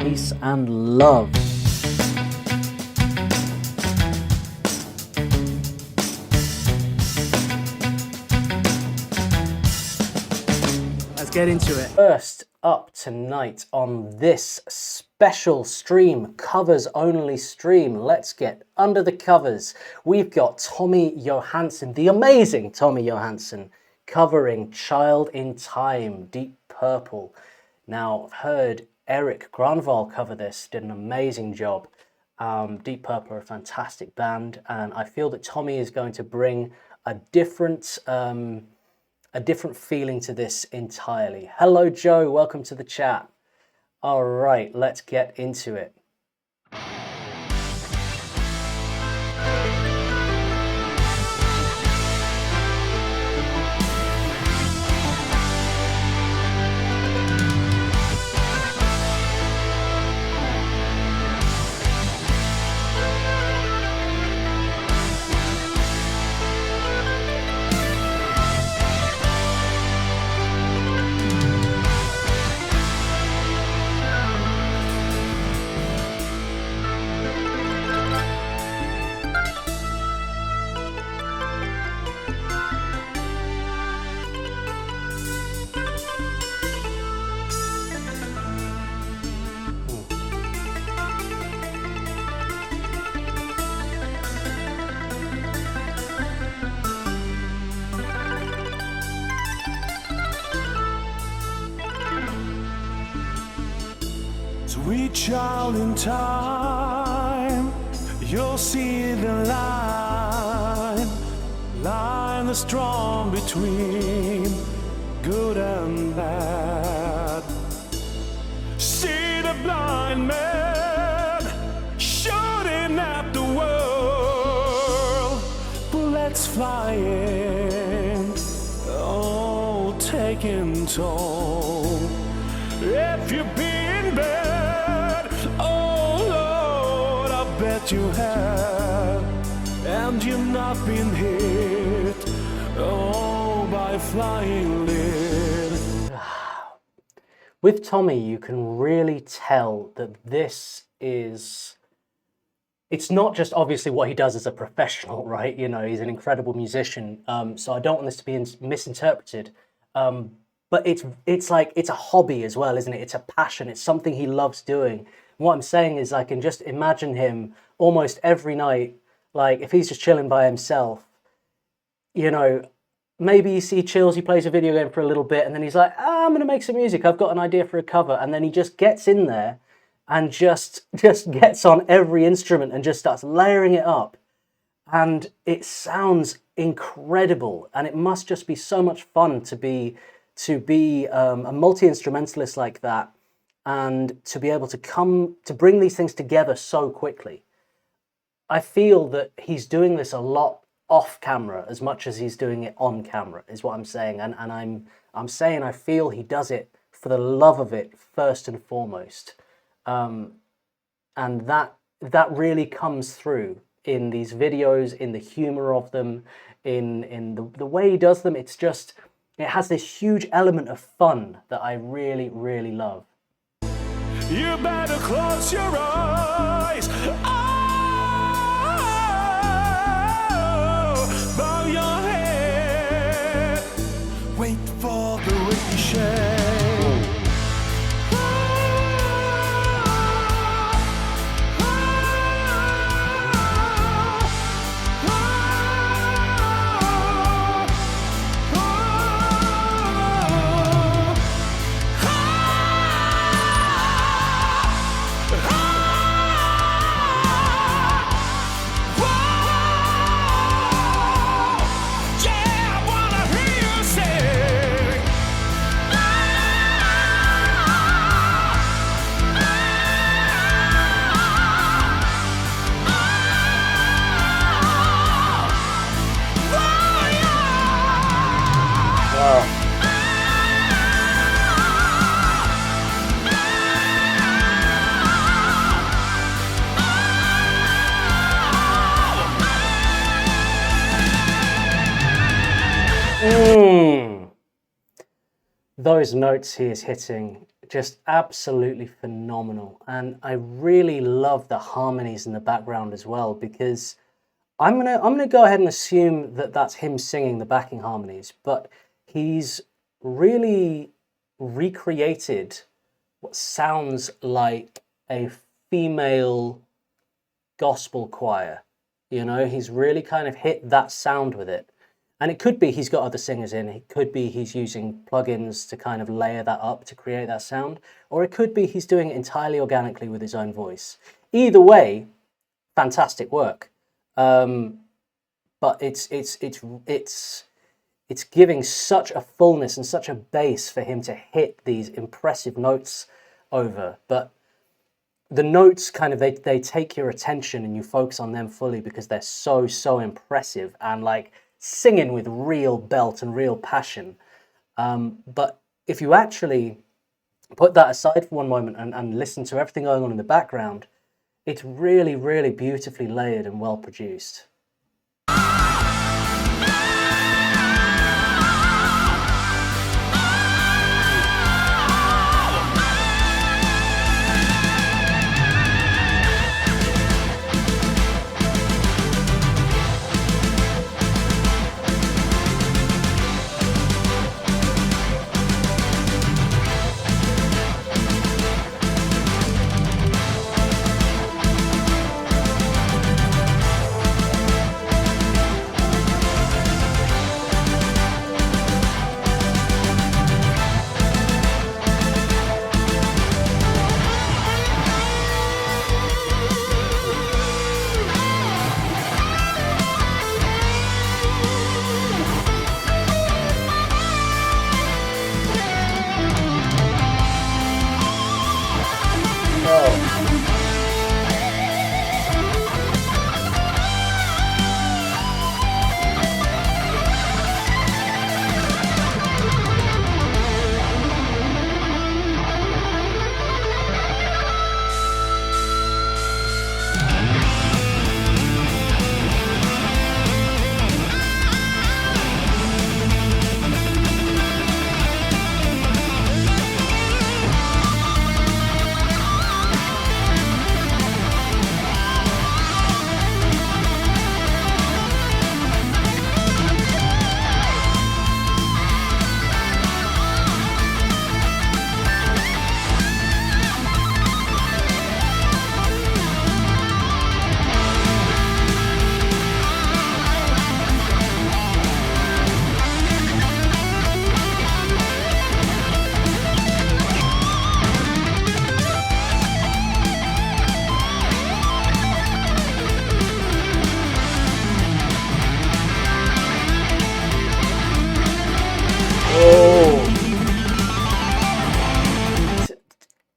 peace and love. Let's get into it. First up tonight on this special stream, covers only stream, let's get under the covers. We've got Tommy Johansson, the amazing Tommy Johansson, covering Child in Time, Deep Purple. Now, I've heard Eric Granval cover this, did an amazing job. Deep Purple are a fantastic band, and I feel that Tommy is going to bring a different feeling to this entirely. Hello, Joe. Welcome to the chat. All right, let's get into it. Sweet child in time, you'll see the line that's drawn between good and bad. See the blind man shooting at the world, bullets flying, oh, taking toll. If you've been bad, oh Lord, I bet you have, and you've not been hit, oh, by flying lead. With Tommy, you can really tell that this is, it's not just obviously what he does as a professional, right? You know, he's an incredible musician, so I don't want this to be misinterpreted. But it's like, it's a hobby as well, isn't it? It's a passion. It's something he loves doing. And what I'm saying is I can just imagine him almost every night, like if he's just chilling by himself, you know, maybe he chills, he plays a video game for a little bit, and then he's like, I'm going to make some music. I've got an idea for a cover. And then he just gets in there and just gets on every instrument and just starts layering it up. And it sounds incredible. And it must just be so much fun to be a multi-instrumentalist like that, and to be able to bring these things together so quickly. I feel that he's doing this a lot off camera as much as he's doing it on camera, is what I'm saying. And I'm saying I feel he does it for the love of it first and foremost. And that really comes through in these videos, in the humor of them, in the way he does them. It's just, it has this huge element of fun that I really, really love. You better close your eyes. Oh, bow your head. Wait for the ricochet. Those notes he is hitting just absolutely phenomenal. And I really love the harmonies in the background as well, because I'm gonna go ahead and assume that that's him singing the backing harmonies, but he's really recreated what sounds like a female gospel choir. You know, he's really kind of hit that sound with it. And it could be he's got other singers in, it could be he's using plugins to kind of layer that up to create that sound, or it could be he's doing it entirely organically with his own voice. Either way, fantastic work. Um, but it's giving such a fullness and such a bass for him to hit these impressive notes over. But the notes kind of they take your attention and you focus on them fully because they're so impressive and like singing with real belt and real passion. But if you actually put that aside for one moment and listen to everything going on in the background, it's really beautifully layered and well produced.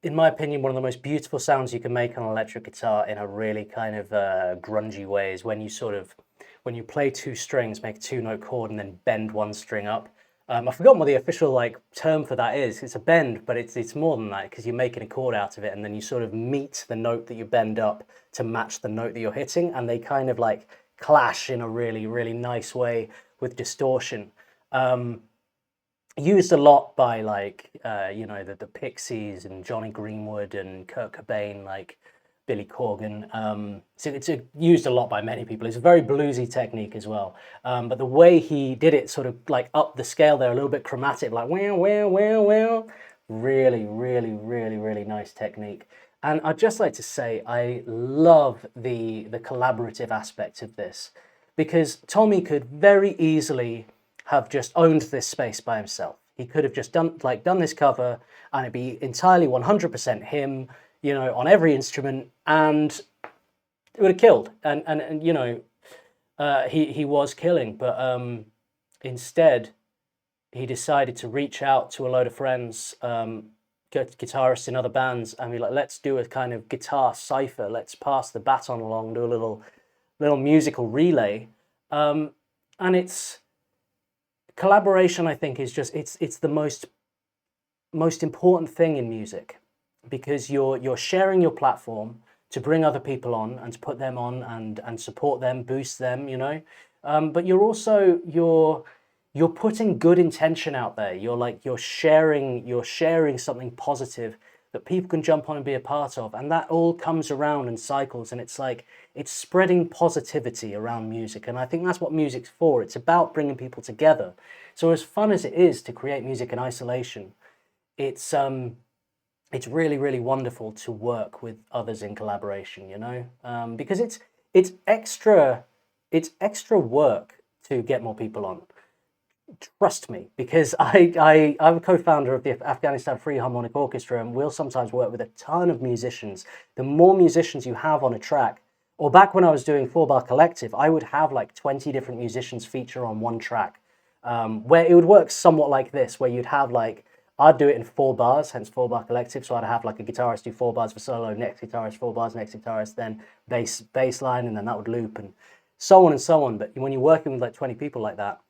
In my opinion, one of the most beautiful sounds you can make on an electric guitar in a really kind of grungy way is when you play two strings, make a two-note chord, and then bend one string up. I've forgotten what the official like term for that is. It's a bend, but it's more than that because you're making a chord out of it, and then you sort of meet the note that you bend up to match the note that you're hitting, and they kind of like clash in a really nice way with distortion. Used a lot by like the Pixies and Johnny Greenwood and Kurt Cobain, like Billy Corgan. So it's used a lot by many people. It's a very bluesy technique as well. But the way he did it, sort of like up the scale there, a little bit chromatic, like wow. Really nice technique. And I'd just like to say I love the collaborative aspect of this, because Tommy could very easily have just owned this space by himself. He could have just done this cover and it'd be entirely 100% him, on every instrument, and it would have killed. And he was killing, but instead he decided to reach out to a load of friends, guitarists in other bands, and be like, let's do a kind of guitar cipher. Let's pass the baton along, do a little musical relay, and it's. Collaboration, I think, is just it's the most important thing in music, because you're sharing your platform to bring other people on and to put them on and support them, boost them, but you're also you're putting good intention out there. You're sharing something positive that people can jump on and be a part of, and that all comes around and cycles, and it's like it's spreading positivity around music, and I think that's what music's for. It's about bringing people together. So as fun as it is to create music in isolation, it's really, really wonderful to work with others in collaboration, because it's extra work to get more people on. Trust me, because I'm a co-founder of the Afghanistan Free Harmonic Orchestra, and we'll sometimes work with a ton of musicians. The more musicians you have on a track, or back when I was doing 4 Bar Collective, I would have like 20 different musicians feature on one track, where it would work somewhat like this, where you'd have like, I'd do it in 4 bars, hence 4 Bar Collective. So I'd have like a guitarist do 4 bars for solo, next guitarist 4 bars, next guitarist, then bass line, and then that would loop, and so on and so on. But when you're working with like 20 people like that,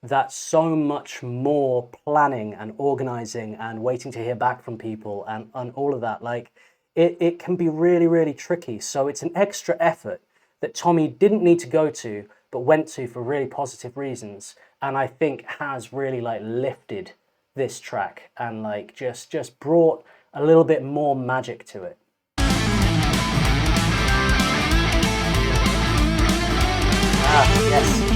that's so much more planning and organizing and waiting to hear back from people and all of that. Like it can be really, really tricky. So it's an extra effort that Tommy didn't need to go to, but went to for really positive reasons. And I think has really like lifted this track and like just brought a little bit more magic to it. Yes.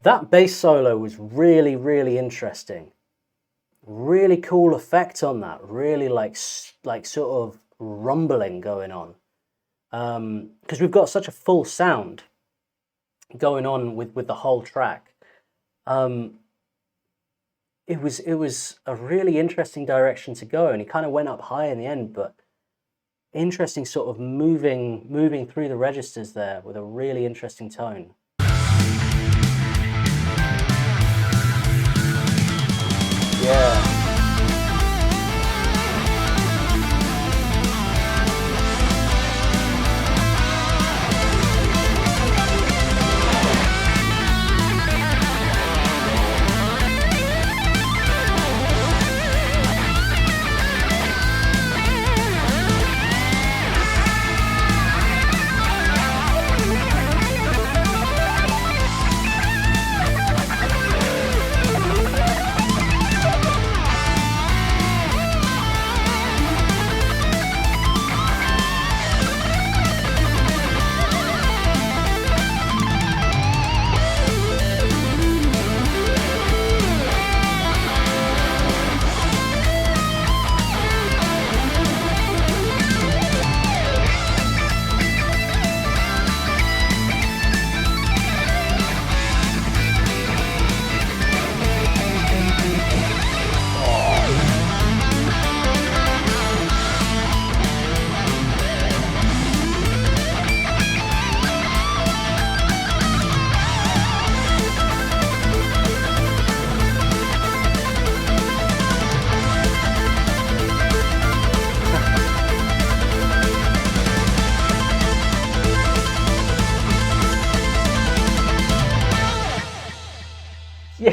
That bass solo was really, really interesting. Really cool effect on that. Really like sort of rumbling going on. Because we've got such a full sound going on with the whole track. It was a really interesting direction to go, and he kind of went up high in the end, but interesting sort of moving through the registers there with a really interesting tone. Yeah.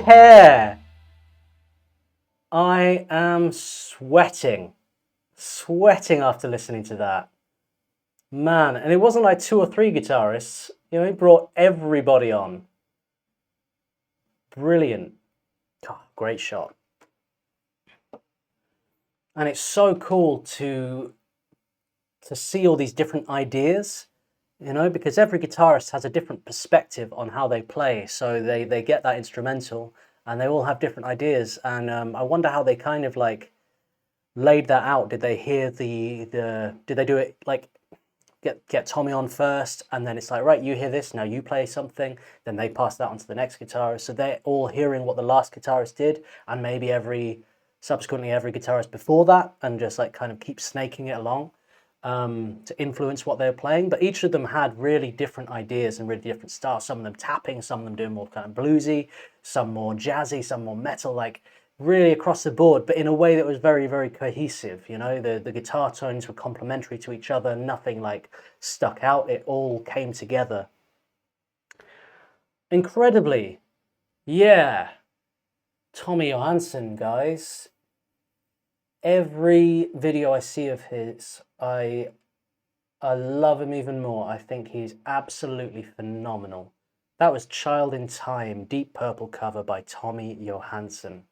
Yeah, I am sweating after listening to that. Man, and it wasn't like 2 or 3 guitarists, he brought everybody on. Brilliant. Oh, great shot. And it's so cool to see all these different ideas, because every guitarist has a different perspective on how they play. So they get that instrumental and they all have different ideas. And I wonder how they kind of like laid that out. Did they hear did they do it like get Tommy on first, and then it's like, right, you hear this, now you play something, then they pass that on to the next guitarist. So they're all hearing what the last guitarist did, and maybe subsequently every guitarist before that, and just like kind of keep snaking it along. To influence what they're playing, but each of them had really different ideas and really different styles. Some of them tapping, some of them doing more kind of bluesy, some more jazzy, some more metal. Like really across the board, but in a way that was very, very cohesive. You know, the guitar tones were complementary to each other, nothing like stuck out, it all came together. Incredibly, yeah, Tommy Johansson, guys. Every video I see of his, I love him even more. I think he's absolutely phenomenal. That was Child in Time, Deep Purple cover by Tommy Johansson.